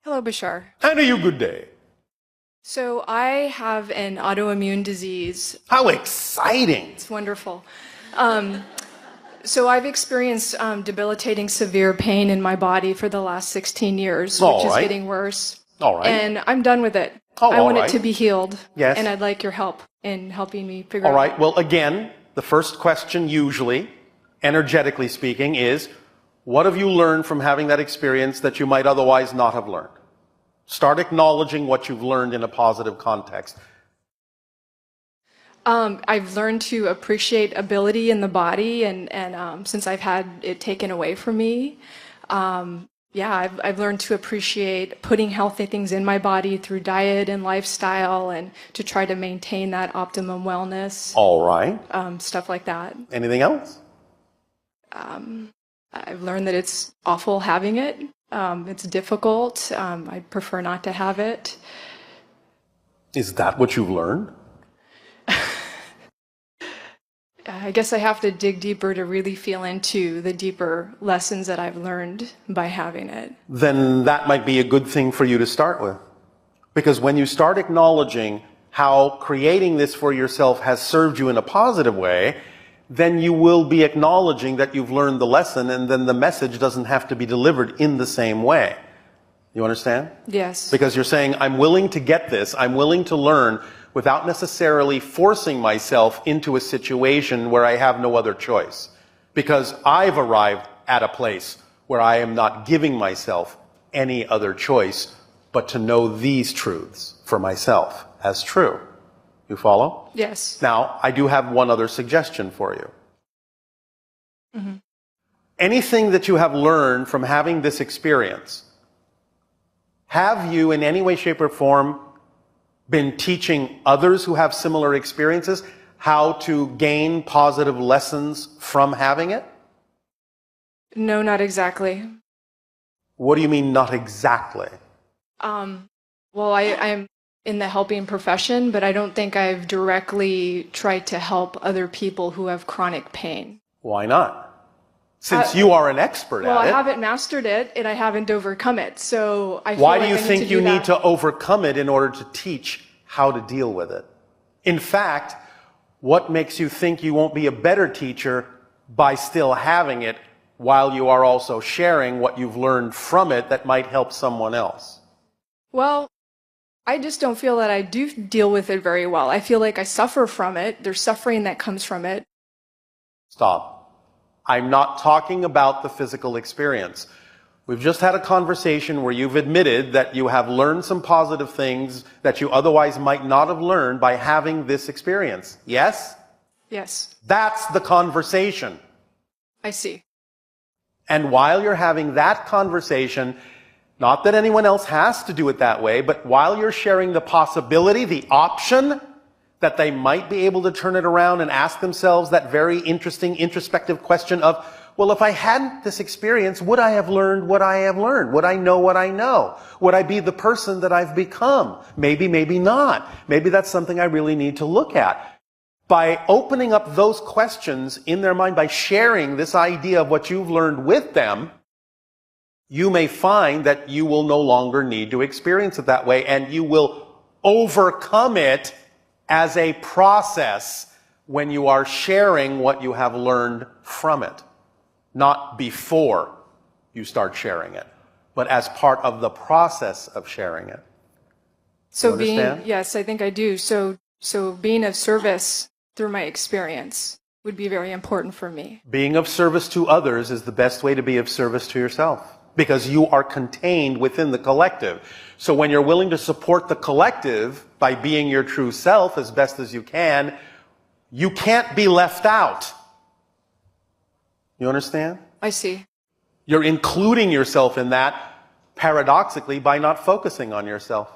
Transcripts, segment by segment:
Hello, Bashar. And you good day. So I have an autoimmune disease. How exciting. It's wonderful. So I've experienced debilitating severe pain in my body for the last 16 years, which is getting worse. All right. And I'm done with it. Oh, I want it to be healed. Yes. And I'd like your help in helping me figure out. All right. Well, again, the first question usually, energetically speaking, is what have you learned from having that experience that you might otherwise not have learned? Start acknowledging what you've learned in a positive context. I've learned to appreciate ability in the body, and since I've had it taken away from me, I've learned to appreciate putting healthy things in my body through diet and lifestyle, and to try to maintain that optimum wellness. All right. Stuff like that. Anything else? I've learned that it's awful having it. It's difficult. I prefer not to have it. Is that what you've learned? I guess I have to dig deeper to really feel into the deeper lessons that I've learned by having it. Then that might be a good thing for you to start with. Because when you start acknowledging how creating this for yourself has served you in a positive way, then you will be acknowledging that you've learned the lesson, and then the message doesn't have to be delivered in the same way. You understand? Yes. Because you're saying, I'm willing to get this, I'm willing to learn, without necessarily forcing myself into a situation where I have no other choice. Because I've arrived at a place where I am not giving myself any other choice but to know these truths for myself as true. You follow? Yes. Now, I do have one other suggestion for you. Mm-hmm. Anything that you have learned from having this experience, have you in any way, shape, or form been teaching others who have similar experiences how to gain positive lessons from having it? No, not exactly. What do you mean, not exactly? Well, I'm in the helping profession, but I don't think I've directly tried to help other people who have chronic pain. Why not? Since you are an expert at it. Well, I haven't mastered it, and I haven't overcome it, so I feel Why like do you think you need that. to overcome it in order to teach how to deal with it? In fact, what makes you think you won't be a better teacher by still having it while you are also sharing what you've learned from it that might help someone else? Well, I just don't feel that I do deal with it very well. I feel like I suffer from it. There's suffering that comes from it. Stop. I'm not talking about the physical experience. We've just had a conversation where you've admitted that you have learned some positive things that you otherwise might not have learned by having this experience. Yes? Yes. That's the conversation. I see. And while you're having that conversation, not that anyone else has to do it that way, but while you're sharing the possibility, the option, that they might be able to turn it around and ask themselves that very interesting introspective question of, well, if I hadn't this experience, would I have learned what I have learned? Would I know what I know? Would I be the person that I've become? Maybe, maybe not. Maybe that's something I really need to look at. By opening up those questions in their mind, by sharing this idea of what you've learned with them, you may find that you will no longer need to experience it that way, and you will overcome it as a process when you are sharing what you have learned from it. Not before you start sharing it, but as part of the process of sharing it. So yes, I think I do. So being of service through my experience would be very important for me. Being of service to others is the best way to be of service to yourself, because you are contained within the collective. So when you're willing to support the collective by being your true self as best as you can't be left out. You understand? I see. You're including yourself in that, paradoxically, by not focusing on yourself.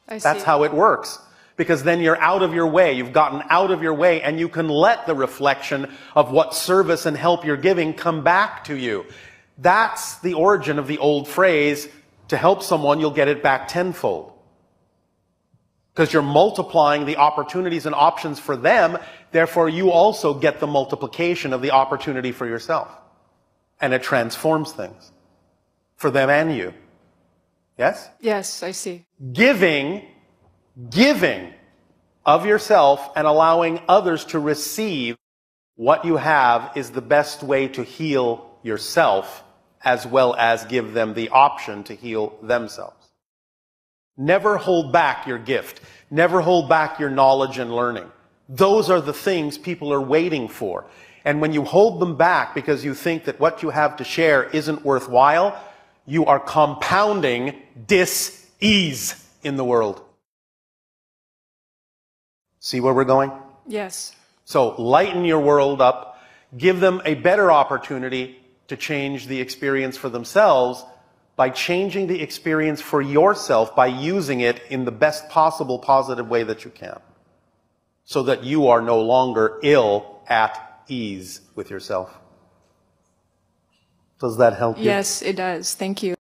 I see. That's how it works. Because then you're out of your way. You've gotten out of your way, and you can let the reflection of what service and help you're giving come back to you. That's the origin of the old phrase, to help someone, you'll get it back tenfold. Because you're multiplying the opportunities and options for them, therefore you also get the multiplication of the opportunity for yourself. And it transforms things for them and you. Yes? Yes, I see. Giving of yourself and allowing others to receive what you have is the best way to heal yourself as well as give them the option to heal themselves. Never hold back your gift. Never hold back your knowledge and learning. Those are the things people are waiting for. And when you hold them back because you think that what you have to share isn't worthwhile, you are compounding dis-ease in the world. See where we're going? Yes. So lighten your world up. Give them a better opportunity to change the experience for themselves by changing the experience for yourself by using it in the best possible positive way that you can. So that you are no longer ill at ease with yourself. Does that help you? Yes, it does. Thank you.